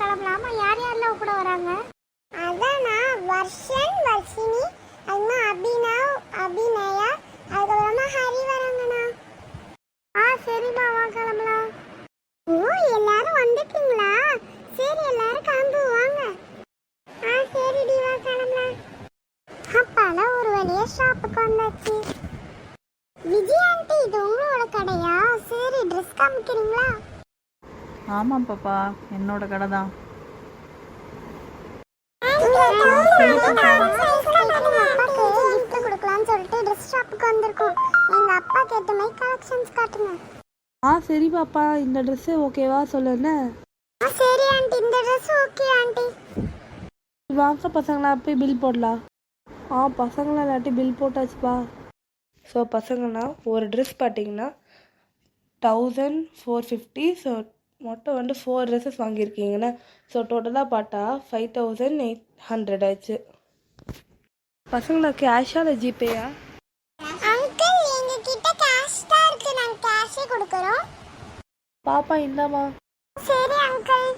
கிளம்பலாமா? யார் யாரெல்லாம் கூட வராங்க? அதானா வர்ஷன், வர்ஷினி, அம்மா அபினவ், அபிநயா, அதுக்கப்புறமா ஹரி வராங்கண்ணா. சரிம்மா, வா கிளம்பலாம். ஓ, எல்லாரும் வந்துட்டீங்களா? சரி, எல்லாரும் கிளம்புவாங்க. சரிடி, வா கிளம்பலாம். அப்பால ஒரு வழியா ஷாப்புக்கு வந்தாச்சு. விஜய் ஆண்டி, இது உங்களோட கடையா? சரி, ட்ரெஸ் காமிக்கிறீங்களா? ஆமாம் பாப்பா, என்னோட கடை தான். சரி பாப்பா, இந்த ட்ரெஸ்ஸு ஓகேவா சொல்லுன்னு. சரி ஆண்டி, இந்த ட்ரெஸ் ஓகே ஆண்டி. வாங்க பசங்களா, போய் பில் போடலாம். பசங்களா இல்லாட்டி பில் போட்டாச்சுப்பா. ஸோ பசங்கள்னா ஒரு ட்ரெஸ் பார்த்தீங்கன்னா 1450. ஸோ மொத்தம் 4 ட்ரெஸ்ஸஸ் வாங்கியிருக்கீங்கண்ணே. ஸோ டோட்டலாக பார்த்தா 5800 ஆச்சு. பசங்களா கேஷா இல்லை ஜிபேயா? அங்கிள், எங்க கிட்ட கேஷ் தான் இருக்கு, நாங்க கேஷே கொடுக்கறோம். பாப்பா இந்தாமா. சரி அங்கிள்,